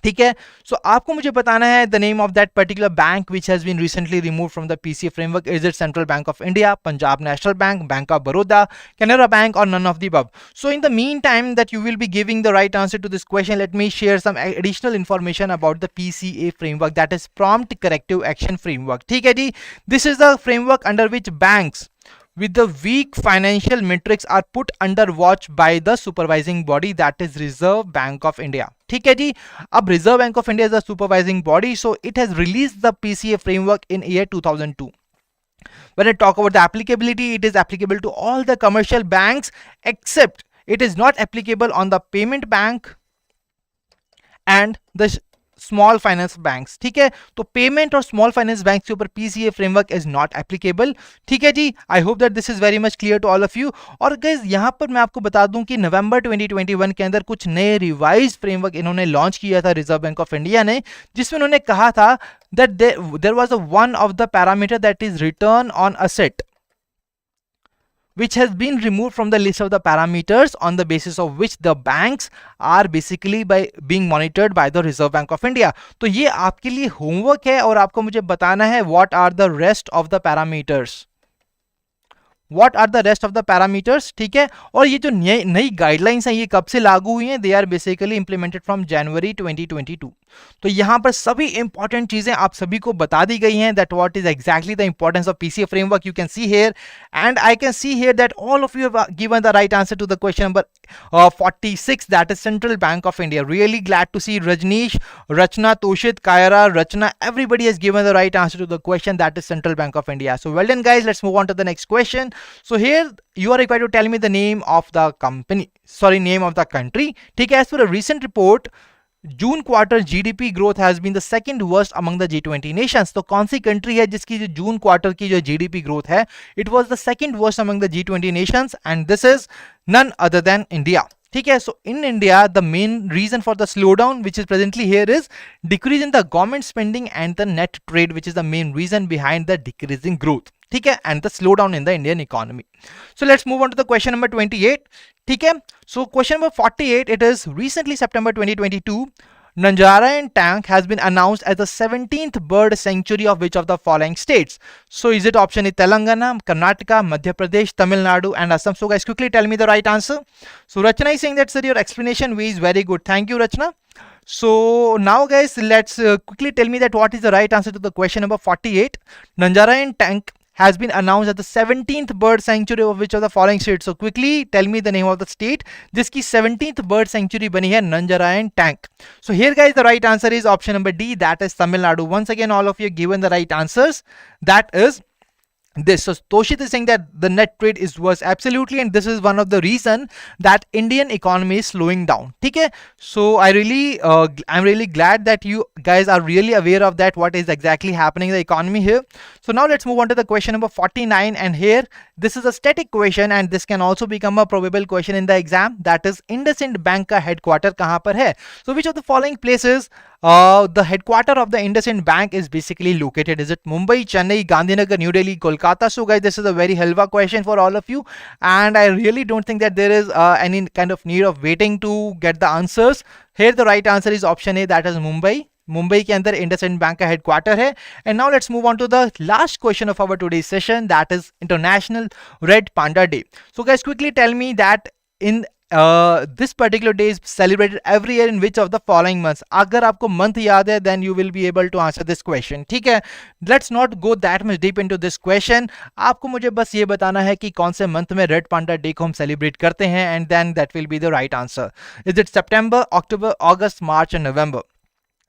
Speaker 1: ठीक है, so आपको मुझे बताना है the name of that particular bank which has been recently remove from the PCA framework. Is it central bank of India, Punjab national bank, bank of Baroda, Canara bank, और none of the above? So in the meantime that you will be giving the right answer to this question, let me share some additional information about the PCA framework, that is prompt corrective action framework. ठीक है जी, this is the framework under which banks with the weak financial metrics are put under watch by the supervising body, that is Reserve Bank of India. ठीक है जी, अब Reserve Bank of India is the supervising body, so it has released the PCA framework in year 2002. When I talk about the applicability, it is applicable to all the commercial banks, except it is not applicable on the payment bank and the small finance banks. ठीक है, तो payment और small finance banks के ऊपर PCA framework is not applicable. ठीक है जी, I hope that this is very much clear to all of you. और गाइस यहाँ पर मैं आपको बता दूं कि नवंबर 2021 के अंदर कुछ नए रिवाइज फ्रेमवर्क इन्होंने लॉन्च किया था रिजर्व बैंक ऑफ इंडिया ने, जिसमें उन्होंने कहा था that there was one of the parameter that is return on asset, which has been removed from the list of the parameters on the basis of which the banks are basically by being monitored by the Reserve Bank of India. तो ये आपके लिए homework है और आपको मुझे बताना है what are the rest of the parameters. What are the rest of the parameters? ठीक है, और ये जो नई गाइडलाइंस हैं ये कब से लागू हुई हैं? They are basically implemented from January 2022. तो यहाँ पर सभी इंपॉर्टेंट चीजें आप सभी को बता दी गई हैं, that what is exactly the importance of PCA framework you can see here, and I can see here that all of you have given the right answer to the question number 46, that is Central Bank of India. Really glad to see Rajneesh, Rachna, Toshit, Kaira, Rachna, everybody has given the right answer to the question, that is Central Bank of India. So well done guys, let's move on to the next question. So here you are required to tell me the name of the name of the country. ठीक है, as per a recent report, June quarter GDP growth has been the second worst among the G20 nations. तो कौन सी country है जिसकी जो जून quarter की जो GDP growth है, it was the second worst among the G20 nations, and this is none other than India. ठीक है, so in India the main reason for the slow down which is presently here is decrease in the government spending and the net trade, which is the main reason behind the decreasing growth. ठीक है, and the slow down in the Indian economy. So let's move on to the question number 28। ठीक है, so question number 48, it is recently September 2022, Nanjarayan Tank has been announced as the 17th bird sanctuary of which of the following states? So is it option A Telangana, Karnataka, Madhya Pradesh, Tamil Nadu, and Assam? So guys, quickly tell me the right answer. So Rachna is saying that sir, your explanation way is very good. Thank you, Rachna. So now guys, let's quickly tell me that what is the right answer to the question number 48. Nanjarayan Tank has been announced as the 17th bird sanctuary of which of the following states? So quickly tell me the name of the state जिसकी 17th bird sanctuary बनी है Nanjarayan Tank. So here guys, the right answer is option number D, that is Tamil Nadu. Once again, all of you given the right answers. That is this. So Toshit is saying that the net trade is worse. Absolutely, and this is one of the reason that Indian economy is slowing down. ठीक है, so I'm really glad that you guys are really aware of that, what is exactly happening in the economy here. So now let's move on to the question number 49, and here this is a static question and this can also become a probable question in the exam, that is IndusInd Bank का headquarter कहाँ पर है? So which of the following places the headquarter of the IndusInd Bank is basically located? Is it Mumbai, Chennai, Gandhinagar, New Delhi, Kolkata? So guys, this is a very helva question for all of you, and I really don't think that there is any kind of need of waiting to get the answers. Here the right answer is option A, that is Mumbai. Mumbai के अंदर IndusInd bank का headquarter है। And now let's move on to the last question of our today session, that is international red panda day. So guys, quickly tell me that in this particular day is celebrated every year in which of the following months? अगर आपको month याद है then you will be able to answer this question. ठीक है, let's not go that much deep into this question. आपको मुझे बस ये बताना है कि कौन से मंथ में रेड पांडा डे को हम सेलिब्रेट करते हैं, and then that will be the right answer. Is it September, October, August, March and November?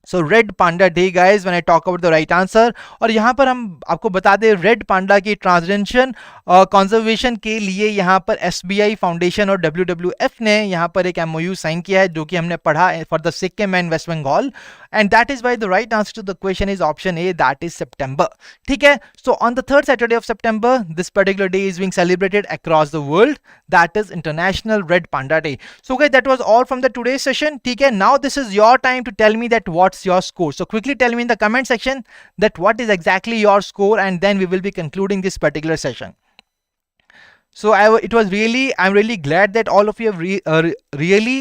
Speaker 1: So red panda day guys when I talk about the right answer. और यहाँ पर हम आपको बता दें रेड पांडा की ट्रांसजेंशन कंजर्वेशन के लिए यहाँ पर एसबीआई फाउंडेशन और डब्ल्यूडब्ल्यूएफ ने यहाँ पर एक एमओयू साइन किया है, जो कि हमने पढ़ा for the Sikkim and West Bengal, and that is why the right answer to the question is option A, that is September. ठीक है, so on the third Saturday of September this particular day is being celebrated across the world, that is international red panda day. So guys that was all from the today session. ठीक है, now this is your time to tell me that what's your score. So quickly tell me in the comment section that what is exactly your score, and then we will be concluding this particular session. So I'm really glad that all of you have really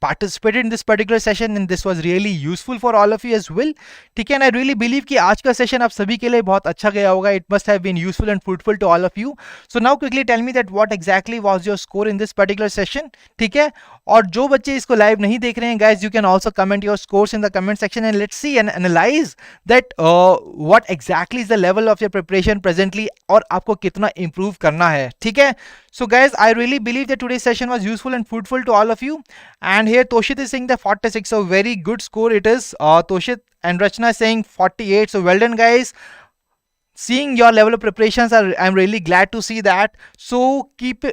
Speaker 1: participated in this particular session, and this was really useful for all of you as well. ठीक है, and I really believe कि आज का session आप सभी के लिए बहुत अच्छा गया होगा. It must have been useful and fruitful to all of you. So now quickly tell me that what exactly was your score in this particular session. ठीक है, और जो बच्चे इसको लाइव नहीं देख रहे हैं guys, you can also comment your scores in the comment section, and let's see and analyze that what exactly is the level of your preparation presently, और आपको कितना improve करना है. ठीक है, so guys I really believe that today's session was useful and fruitful to all of you. And here Toshit is saying the 46, so very good score it is. Toshit, and Rachna is saying 48, so well done guys. Seeing your level of preparations, I'm really glad to see that. So keep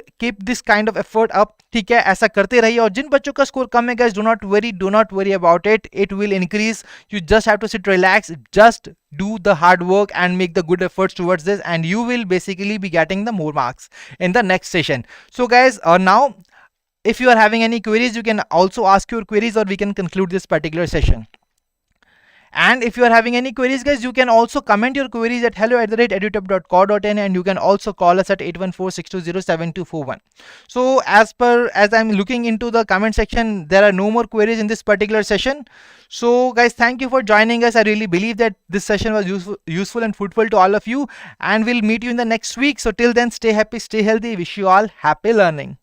Speaker 1: this kind of effort up. ठीक है, ऐसा करते रहिए. और जिन बच्चों का score कम है guys, do not worry about it. It will increase. You just have to sit relax, just do the hard work and make the good efforts towards this, and you will basically be getting the more marks in the next session. So guys, now if you are having any queries, you can also ask your queries, or we can conclude this particular session. And if you are having any queries guys, you can also comment your queries at hello@edutap.co.in, and you can also call us at 814-620-7241. So as I'm looking into the comment section, there are no more queries in this particular session. So guys, thank you for joining us. I really believe that this session was useful and fruitful to all of you, and we'll meet you in the next week. So till then, stay happy, stay healthy. Wish you all happy learning.